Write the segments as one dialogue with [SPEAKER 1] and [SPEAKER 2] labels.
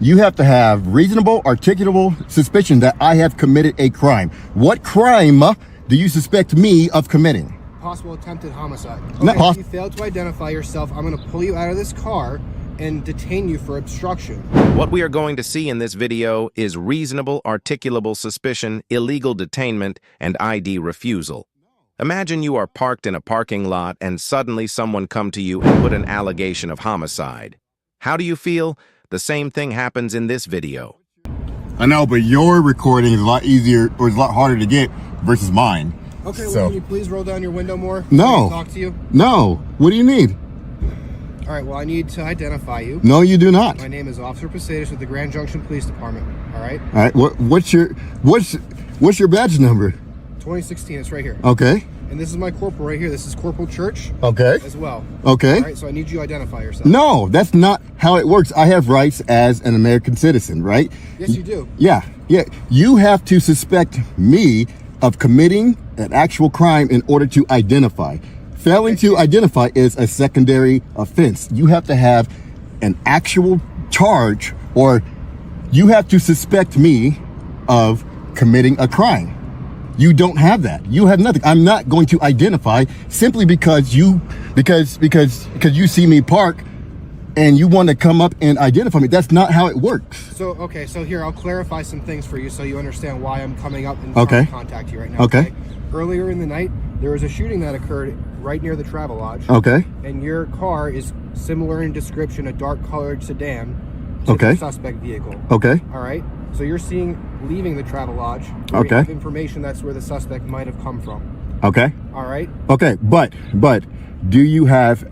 [SPEAKER 1] You have to have reasonable, articulable suspicion that I have committed a crime. What crime do you suspect me of committing?
[SPEAKER 2] Possible attempted homicide.
[SPEAKER 1] No,
[SPEAKER 2] Okay, if you fail to identify yourself, I'm going to pull you out of this car and detain you for obstruction.
[SPEAKER 3] What we are going to see in this video is reasonable, articulable suspicion, illegal detainment, and ID refusal. Imagine you are parked in a parking lot and suddenly someone come to you and put an allegation of homicide. How do you feel? The same thing happens in this video.
[SPEAKER 1] I know, but your recording is a lot easier, or it's a lot harder to get versus mine.
[SPEAKER 2] Okay,
[SPEAKER 1] So-
[SPEAKER 2] well, can you please roll down your window more?
[SPEAKER 1] No.
[SPEAKER 2] Talk to you.
[SPEAKER 1] No. What do you need?
[SPEAKER 2] All right, well, I need to identify you.
[SPEAKER 1] No, you do not.
[SPEAKER 2] My name is Officer Posadas with the Grand Junction Police Department. All right?
[SPEAKER 1] All right. What's your badge number?
[SPEAKER 2] 2016, it's right here.
[SPEAKER 1] Okay.
[SPEAKER 2] And this is my corporal right here. This is Corporal Church
[SPEAKER 1] Okay.
[SPEAKER 2] as well.
[SPEAKER 1] Okay.
[SPEAKER 2] All right, so I need you to identify yourself.
[SPEAKER 1] No, that's not how it works. I have rights as an American citizen, right?
[SPEAKER 2] Yes, you do.
[SPEAKER 1] Yeah. You have to suspect me of committing an actual crime in order to identify. Failing to identify is a secondary offense. You have to have an actual charge, or you have to suspect me of committing a crime. You don't have that. You have nothing. I'm not going to identify simply because you see me park and you want to come up and identify me. That's not how it works.
[SPEAKER 2] So, okay, so here, I'll clarify some things for you so you understand why I'm coming up and
[SPEAKER 1] Okay.
[SPEAKER 2] trying to contact you right now.
[SPEAKER 1] Okay.
[SPEAKER 2] Earlier in the night, there was a shooting that occurred right near the Travel Lodge.
[SPEAKER 1] Okay.
[SPEAKER 2] And your car is similar in description, a dark-colored sedan to
[SPEAKER 1] Okay.
[SPEAKER 2] the suspect vehicle.
[SPEAKER 1] Okay.
[SPEAKER 2] All right? So you're leaving the Travel Lodge. We
[SPEAKER 1] Okay.
[SPEAKER 2] have information that's where the suspect might have come from.
[SPEAKER 1] Okay.
[SPEAKER 2] All right?
[SPEAKER 1] Okay. But do you have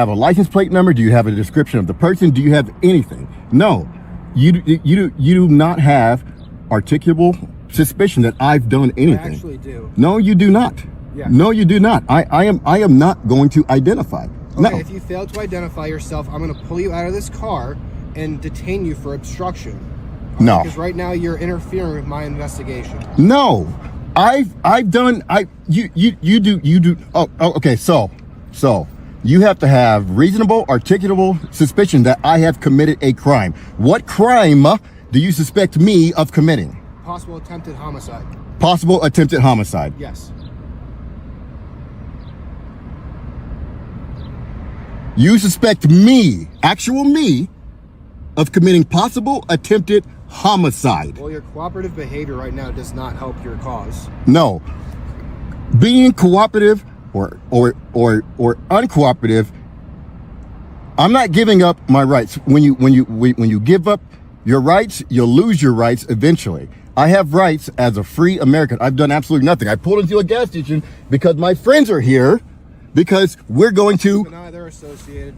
[SPEAKER 1] a license plate number? Do you have a description of the person? Do you have anything? No. You do not have articulable suspicion that I've done anything.
[SPEAKER 2] I actually do.
[SPEAKER 1] No, you do not.
[SPEAKER 2] Yes.
[SPEAKER 1] No, you do not. I am not going to identify.
[SPEAKER 2] Okay,
[SPEAKER 1] No.
[SPEAKER 2] if you fail to identify yourself, I'm going to pull you out of this car and detain you for obstruction.
[SPEAKER 1] No.
[SPEAKER 2] Because right now you're interfering with my investigation.
[SPEAKER 1] No. I've done you do okay, so you have to have reasonable, articulable suspicion that I have committed a crime. What crime do you suspect me of committing?
[SPEAKER 2] Possible attempted homicide.
[SPEAKER 1] Possible attempted homicide.
[SPEAKER 2] Yes.
[SPEAKER 1] You suspect me, actual me, of committing possible attempted homicide.
[SPEAKER 2] Well, your cooperative behavior right now does not help your cause.
[SPEAKER 1] No. Being cooperative or uncooperative, I'm not giving up my rights. When you give up your rights, you'll lose your rights eventually. I have rights as a free American. I've done absolutely nothing. I pulled into a gas station because my friends are here, because we're going to.
[SPEAKER 2] Neither associated.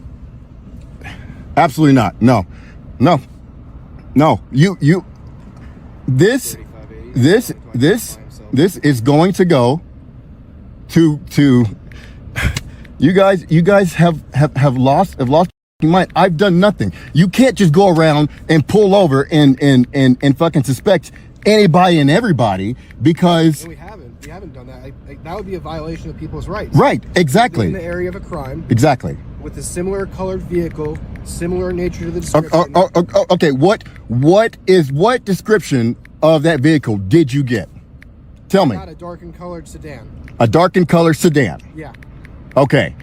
[SPEAKER 1] Absolutely not. No. This is going to go to you guys have lost your mind. I've done nothing. You can't just go around and pull over and fucking suspect anybody and everybody, because
[SPEAKER 2] No, we haven't done that. That would be a violation of people's rights.
[SPEAKER 1] right, exactly.
[SPEAKER 2] In the area of a crime
[SPEAKER 1] Exactly.
[SPEAKER 2] with a similar colored vehicle, similar nature to the description.
[SPEAKER 1] Okay, what description of that vehicle did you get? Tell me.
[SPEAKER 2] Not a darkened colored sedan.
[SPEAKER 1] A darkened color sedan.
[SPEAKER 2] Yeah.
[SPEAKER 1] Okay.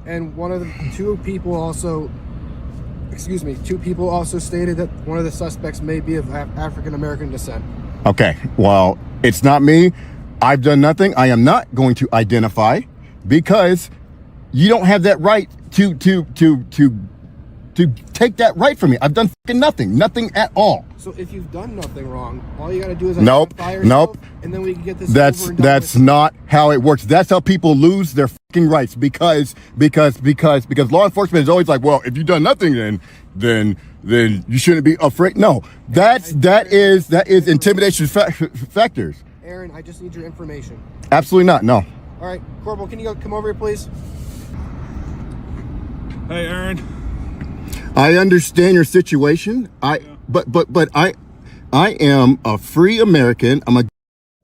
[SPEAKER 2] And two people also stated that one of the suspects may be of African American descent.
[SPEAKER 1] Okay. Well, it's not me. I've done nothing. I am not going to identify, because you don't have that right to take that right from me. I've done fucking nothing at all.
[SPEAKER 2] So if you've done nothing wrong, all you got to do is
[SPEAKER 1] Nope,
[SPEAKER 2] identify yourself,
[SPEAKER 1] nope.
[SPEAKER 2] and then we can get this
[SPEAKER 1] That's
[SPEAKER 2] over and done with.
[SPEAKER 1] not how it works. That's how people lose their fucking rights, because law enforcement is always like, well, if you've done nothing, then you shouldn't be afraid. No, that is intimidation factors.
[SPEAKER 2] Aaron, I just need your information.
[SPEAKER 1] Absolutely not. No.
[SPEAKER 2] All right, Corporal, can you come over here, please?
[SPEAKER 4] Hey, Aaron.
[SPEAKER 1] I understand your situation. But I am a free American. I'm a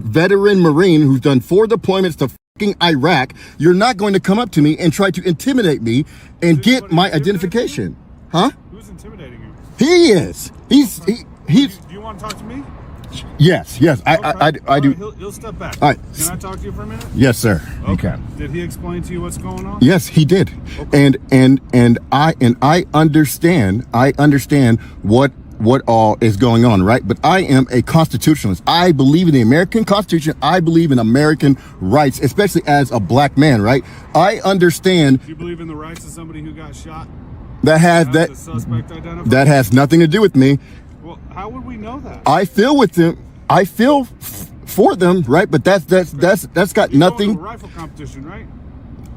[SPEAKER 1] veteran Marine who's done 4 deployments to fucking Iraq. You're not going to come up to me and try to intimidate me and get my identification. Huh?
[SPEAKER 4] Who's intimidating you?
[SPEAKER 1] He is. He's
[SPEAKER 4] Do you want to talk to me?
[SPEAKER 1] Yes. I
[SPEAKER 4] All
[SPEAKER 1] do.
[SPEAKER 4] right, he'll step back.
[SPEAKER 1] All right.
[SPEAKER 4] Can I talk to you for a minute?
[SPEAKER 1] Yes, sir.
[SPEAKER 4] Okay. Did he explain to you what's going on?
[SPEAKER 1] Yes, he did.
[SPEAKER 4] Okay.
[SPEAKER 1] And I understand what all is going on, right? But I am a constitutionalist. I believe in the American Constitution. I believe in American rights, especially as a black man, right? I understand.
[SPEAKER 4] Do you believe in the rights of somebody who got shot?
[SPEAKER 1] The
[SPEAKER 4] suspect identified?
[SPEAKER 1] that has nothing to do with me.
[SPEAKER 4] Well, how would we know that?
[SPEAKER 1] I feel with them. I feel for them, right? But that's got
[SPEAKER 4] You're
[SPEAKER 1] nothing.
[SPEAKER 4] going to a rifle competition, right?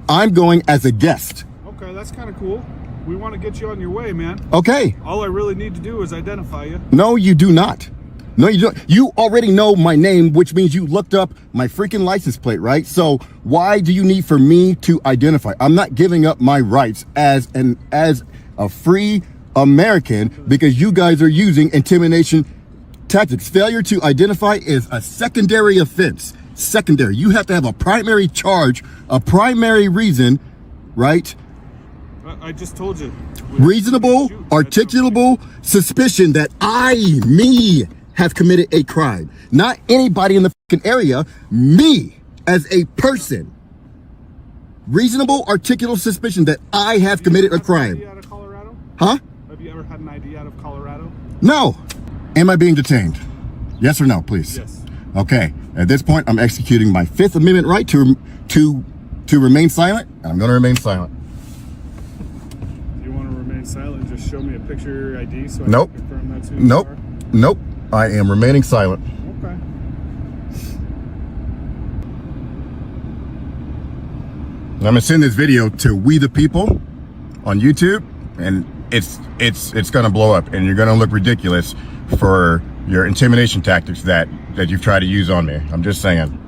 [SPEAKER 1] I'm going as a guest.
[SPEAKER 4] Okay, that's kind of cool. We want to get you on your way, man.
[SPEAKER 1] Okay.
[SPEAKER 4] All I really need to do is identify you.
[SPEAKER 1] No, you do not. No, you don't. You already know my name, which means you looked up my freaking license plate, right? So why do you need for me to identify? I'm not giving up my rights as a free American because you guys are using intimidation tactics. Failure to identify is a secondary offense. Secondary. You have to have a primary charge, a primary reason, right?
[SPEAKER 4] I just told you.
[SPEAKER 1] Reasonable, articulable suspicion that me have committed a crime. Not anybody in the fucking area, me as a person. Reasonable, articulable suspicion that I have committed a crime.
[SPEAKER 4] Have you ever had an ID out of Colorado?
[SPEAKER 1] Huh?
[SPEAKER 4] Have you ever had an ID out of Colorado?
[SPEAKER 1] No. Am I being detained? Yes or no, please?
[SPEAKER 4] Yes.
[SPEAKER 1] Okay. At this point, I'm executing my Fifth Amendment right to remain silent, and I'm going to remain silent.
[SPEAKER 4] Do you want to remain silent? Just show me a picture of your ID so I
[SPEAKER 1] Nope.
[SPEAKER 4] can confirm that's who
[SPEAKER 1] Nope.
[SPEAKER 4] you are?
[SPEAKER 1] Nope. I am remaining silent.
[SPEAKER 4] Okay.
[SPEAKER 1] I'm gonna send this video to We the People on YouTube, and it's gonna blow up, and you're gonna look ridiculous for your intimidation tactics that you've tried to use on me. I'm just saying.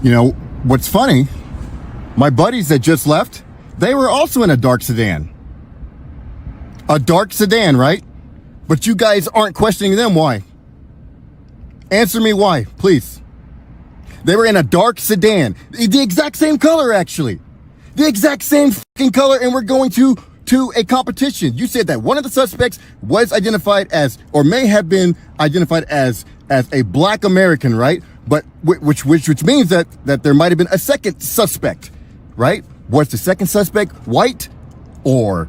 [SPEAKER 1] You know what's funny? My buddies that just left, they were also in a dark sedan. A dark sedan, right? But you guys aren't questioning them. Why? Answer me why, please. They were in a dark sedan. The exact same color, actually. The exact same fucking color, and we're going to a competition. You said that one of the suspects was identified as, or may have been identified as a black American, right? But which means that there might have been a second suspect, right? Was the second suspect white or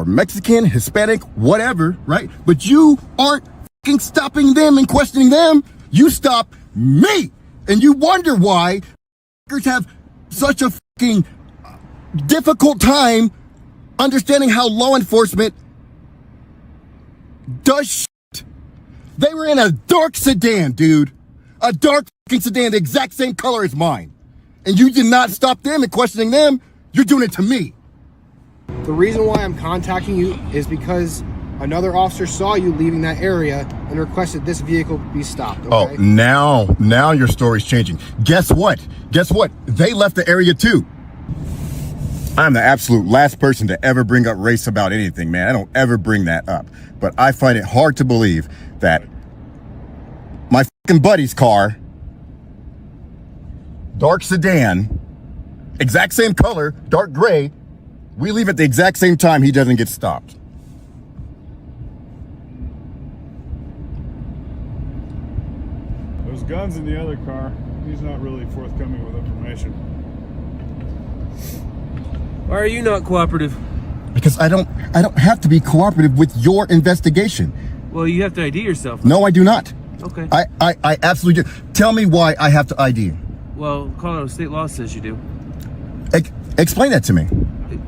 [SPEAKER 1] Mexican, Hispanic, whatever, right? But you aren't fucking stopping them and questioning them. You stop me. And you wonder why have such a fucking difficult time understanding how law enforcement does shit. They were in a dark sedan, dude. A dark fucking sedan, the exact same color as mine. And you did not stop them and questioning them. You're doing it to me.
[SPEAKER 2] The reason why I'm contacting you is because another officer saw you leaving that area and requested this vehicle be stopped. Okay?
[SPEAKER 1] Oh, now your story's changing. Guess what? They left the area too. I'm the absolute last person to ever bring up race about anything, man. I don't ever bring that up. But I find it hard to believe that my fucking buddy's car, dark sedan, exact same color, dark gray, we leave at the exact same time, he doesn't get stopped.
[SPEAKER 4] There's guns in the other car. He's not really forthcoming with information.
[SPEAKER 5] Why are you not cooperative?
[SPEAKER 1] Because I don't have to be cooperative with your investigation.
[SPEAKER 5] Well, you have to ID yourself.
[SPEAKER 1] No, I do not.
[SPEAKER 5] Okay.
[SPEAKER 1] I absolutely do. Tell me why I have to ID.
[SPEAKER 5] Well, Colorado state law says you do.
[SPEAKER 1] Explain that to me.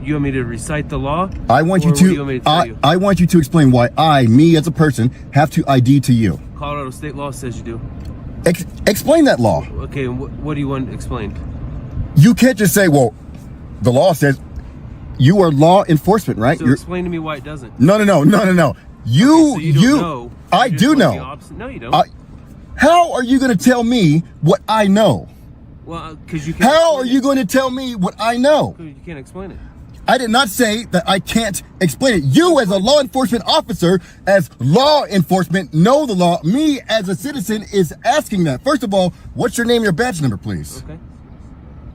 [SPEAKER 5] You want me to recite the law?
[SPEAKER 1] I want you
[SPEAKER 5] Or what do you want me to tell you?
[SPEAKER 1] I want you to explain why me as a person, have to ID to you.
[SPEAKER 5] Colorado state law says you do.
[SPEAKER 1] Explain that law.
[SPEAKER 5] Okay, and what do you want explained?
[SPEAKER 1] You can't just say, well, the law says you are law enforcement, right?
[SPEAKER 5] So explain to me why it doesn't.
[SPEAKER 1] No. You,
[SPEAKER 5] Okay, so you don't know.
[SPEAKER 1] I
[SPEAKER 5] You just
[SPEAKER 1] do
[SPEAKER 5] want the
[SPEAKER 1] know.
[SPEAKER 5] opposite. No, you don't.
[SPEAKER 1] How are you going to tell me what I know?
[SPEAKER 5] Well, because you can't.
[SPEAKER 1] How are you going to tell me what I know?
[SPEAKER 5] You can't explain it.
[SPEAKER 1] I did not say that I can't explain it. You as a law enforcement officer, as law enforcement, know the law. Me as a citizen is asking that. First of all, what's your name and your badge number, please?
[SPEAKER 5] Okay.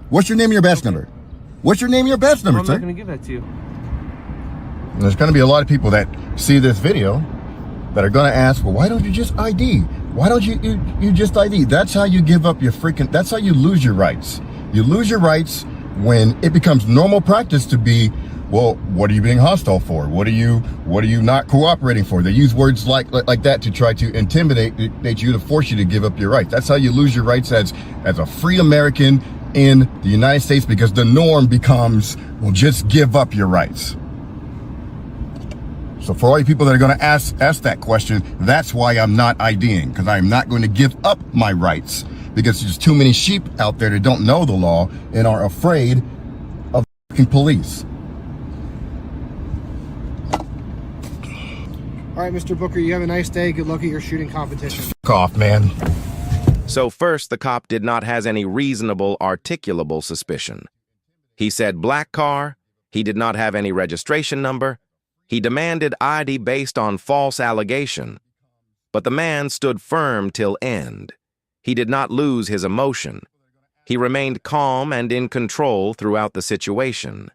[SPEAKER 1] What's your name and your badge number? What's your name and your badge number,
[SPEAKER 5] I'm
[SPEAKER 1] sir?
[SPEAKER 5] not going to give that to you.
[SPEAKER 1] And there's going to be a lot of people that see this video that are going to ask, well, why don't you just ID? Why don't you just ID? That's how you give up your that's how you lose your rights. You lose your rights when it becomes normal practice to be, well, what are you being hostile for? What are you not cooperating for? They use words like that to try to intimidate you, to force you to give up your rights. That's how you lose your rights as a free American in the United States, because the norm becomes, well, just give up your rights. So for all you people that are going to ask that question, that's why I'm not IDing, because I am not going to give up my rights, because there's too many sheep out there that don't know the law and are afraid of the police.
[SPEAKER 2] All right, Mr. Booker, you have a nice day. Good luck at your shooting competition.
[SPEAKER 1] Fuck off, man.
[SPEAKER 3] So first, the cop did not have any reasonable, articulable suspicion. He said black car. He did not have any registration number. He demanded ID based on false allegation. But the man stood firm till end. He did not lose his emotion. He remained calm and in control throughout the situation.